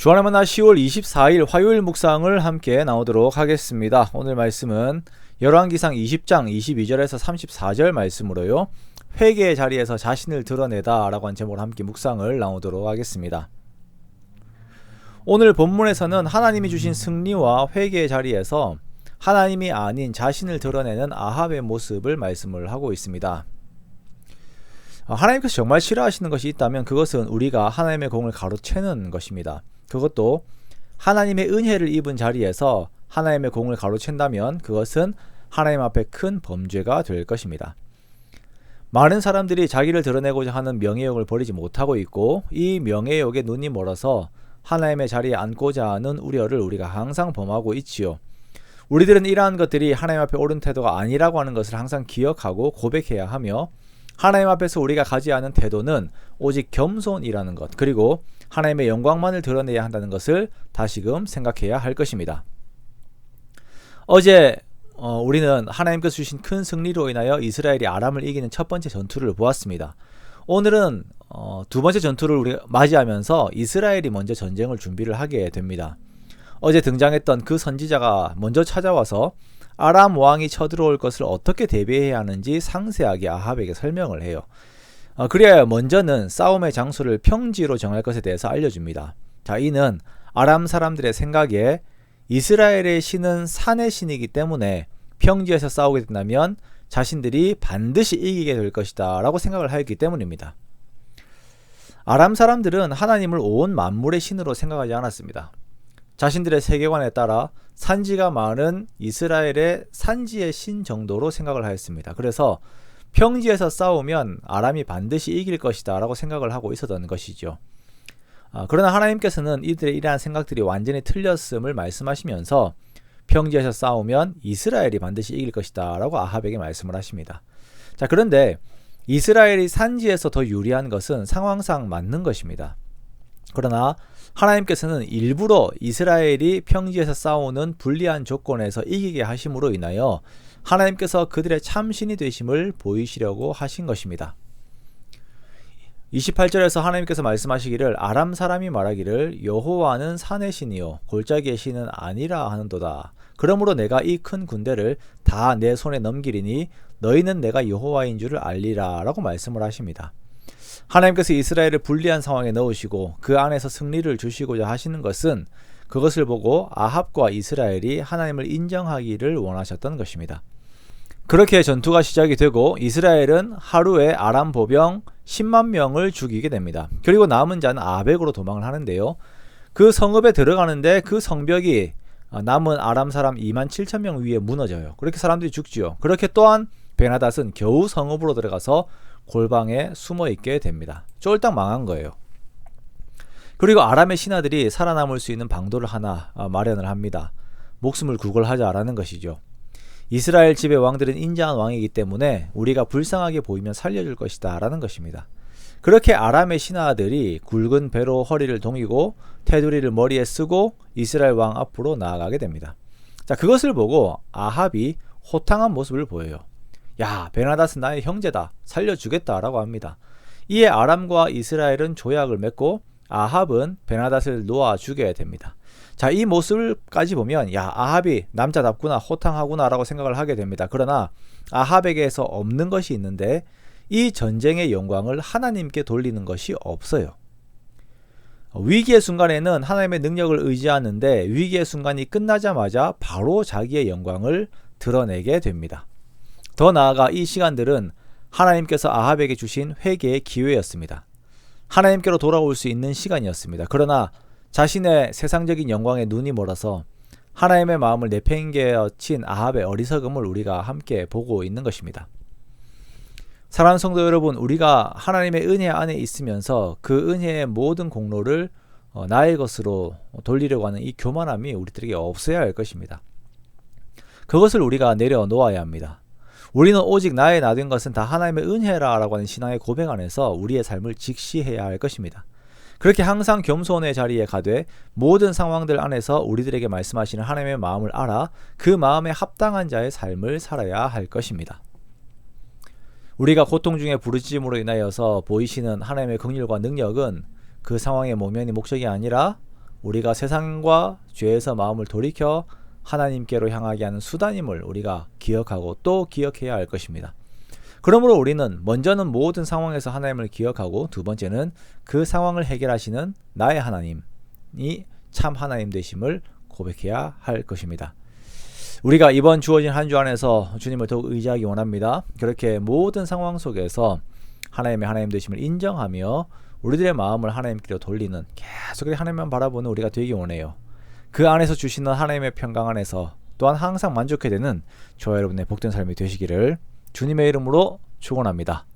주안의 만나 10월 24일 화요일 묵상을 함께 나오도록 하겠습니다. 오늘 말씀은 열왕기상 20장 22절에서 34절 말씀으로요. 회개의 자리에서 자신을 드러내다 라고 한 제목으로 함께 묵상을 나오도록 하겠습니다. 오늘 본문에서는 하나님이 주신 승리와 회개의 자리에서 하나님이 아닌 자신을 드러내는 아합의 모습을 말씀을 하고 있습니다. 하나님께서 정말 싫어하시는 것이 있다면 그것은 우리가 하나님의 공을 가로채는 것입니다. 그것도 하나님의 은혜를 입은 자리에서 하나님의 공을 가로챈다면 그것은 하나님 앞에 큰 범죄가 될 것입니다. 많은 사람들이 자기를 드러내고자 하는 명예욕을 버리지 못하고 있고 이 명예욕에 눈이 멀어서 하나님의 자리에 앉고자 하는 우려를 우리가 항상 범하고 있지요. 우리들은 이러한 것들이 하나님 앞에 옳은 태도가 아니라고 하는 것을 항상 기억하고 고백해야 하며 하나님 앞에서 우리가 가져야 하는 태도는 오직 겸손이라는 것, 그리고 하나님의 영광만을 드러내야 한다는 것을 다시금 생각해야 할 것입니다. 어제 우리는 하나님께서 주신 큰 승리로 인하여 이스라엘이 아람을 이기는 첫 번째 전투를 보았습니다. 오늘은 두 번째 전투를 우리가 맞이하면서 이스라엘이 먼저 전쟁을 준비를 하게 됩니다. 어제 등장했던 그 선지자가 먼저 찾아와서 아람 왕이 쳐들어올 것을 어떻게 대비해야 하는지 상세하게 아합에게 설명을 해요. 그래야 먼저는 싸움의 장소를 평지로 정할 것에 대해서 알려줍니다. 자, 이는 아람 사람들의 생각에 이스라엘의 신은 산의 신이기 때문에 평지에서 싸우게 된다면 자신들이 반드시 이기게 될 것이다 라고 생각을 하였기 때문입니다. 아람 사람들은 하나님을 온 만물의 신으로 생각하지 않았습니다. 자신들의 세계관에 따라 산지가 많은 이스라엘의 산지의 신 정도로 생각을 하였습니다. 그래서 평지에서 싸우면 아람이 반드시 이길 것이다 라고 생각을 하고 있었던 것이죠. 그러나 하나님께서는 이들의 이러한 생각들이 완전히 틀렸음을 말씀하시면서 평지에서 싸우면 이스라엘이 반드시 이길 것이다 라고 아합에게 말씀을 하십니다. 자, 그런데 이스라엘이 산지에서 더 유리한 것은 상황상 맞는 것입니다. 그러나 하나님께서는 일부러 이스라엘이 평지에서 싸우는 불리한 조건에서 이기게 하심으로 인하여 하나님께서 그들의 참신이 되심을 보이시려고 하신 것입니다. 28절에서 하나님께서 말씀하시기를 아람 사람이 말하기를 여호와는 산의 신이요 골짜기의 신은 아니라 하는도다. 그러므로 내가 이 큰 군대를 다 내 손에 넘기리니 너희는 내가 여호와인 줄을 알리라 라고 말씀을 하십니다. 하나님께서 이스라엘을 불리한 상황에 넣으시고 그 안에서 승리를 주시고자 하시는 것은 그것을 보고 아합과 이스라엘이 하나님을 인정하기를 원하셨던 것입니다. 그렇게 전투가 시작이 되고 이스라엘은 하루에 아람 보병 10만 명을 죽이게 됩니다. 그리고 남은 자는 아벡으로 도망을 하는데요. 그 성읍에 들어가는데 그 성벽이 남은 아람 사람 2만 7천 명 위에 무너져요. 그렇게 사람들이 죽지요. 그렇게 또한 베나닷은 겨우 성읍으로 들어가서 골방에 숨어 있게 됩니다. 쫄딱 망한 거예요. 그리고 아람의 신하들이 살아남을 수 있는 방도를 하나 마련을 합니다. 목숨을 구걸하자라는 것이죠. 이스라엘 집의 왕들은 인자한 왕이기 때문에 우리가 불쌍하게 보이면 살려줄 것이다 라는 것입니다. 그렇게 아람의 신하들이 굵은 배로 허리를 동이고 테두리를 머리에 쓰고 이스라엘 왕 앞으로 나아가게 됩니다. 자, 그것을 보고 아합이 호탕한 모습을 보여요. 야, 베나닷은 나의 형제다. 살려주겠다 라고 합니다. 이에 아람과 이스라엘은 조약을 맺고 아합은 베나닷을 놓아주게 됩니다. 자, 이 모습까지 보면 야, 아합이 남자답구나, 호탕하구나 라고 생각을 하게 됩니다. 그러나 아합에게서 없는 것이 있는데 이 전쟁의 영광을 하나님께 돌리는 것이 없어요. 위기의 순간에는 하나님의 능력을 의지하는데 위기의 순간이 끝나자마자 바로 자기의 영광을 드러내게 됩니다. 더 나아가 이 시간들은 하나님께서 아합에게 주신 회개의 기회였습니다. 하나님께로 돌아올 수 있는 시간이었습니다. 그러나 자신의 세상적인 영광에 눈이 멀어서 하나님의 마음을 내팽개친 아합의 어리석음을 우리가 함께 보고 있는 것입니다. 사랑하는 성도 여러분, 우리가 하나님의 은혜 안에 있으면서 그 은혜의 모든 공로를 나의 것으로 돌리려고 하는 이 교만함이 우리들에게 없어야 할 것입니다. 그것을 우리가 내려놓아야 합니다. 우리는 오직 나의 나 된 것은 다 하나님의 은혜라라고 하는 신앙의 고백 안에서 우리의 삶을 직시해야 할 것입니다. 그렇게 항상 겸손의 자리에 가되 모든 상황들 안에서 우리들에게 말씀하시는 하나님의 마음을 알아 그 마음에 합당한 자의 삶을 살아야 할 것입니다. 우리가 고통 중에 부르짖음으로 인하여서 보이시는 하나님의 긍휼과 능력은 그 상황의 모면이 목적이 아니라 우리가 세상과 죄에서 마음을 돌이켜 하나님께로 향하게 하는 수단임을 우리가 기억하고 또 기억해야 할 것입니다. 그러므로 우리는 먼저는 모든 상황에서 하나님을 기억하고, 두 번째는 그 상황을 해결하시는 나의 하나님이 참 하나님 되심을 고백해야 할 것입니다. 우리가 이번 주어진 한 주 안에서 주님을 더욱 의지하기 원합니다. 그렇게 모든 상황 속에서 하나님의 하나님 되심을 인정하며 우리들의 마음을 하나님께로 돌리는, 계속 하나님만 바라보는 우리가 되기 원해요. 그 안에서 주시는 하나님의 평강 안에서 또한 항상 만족해야 되는 저와 여러분의 복된 삶이 되시기를 주님의 이름으로 축원합니다.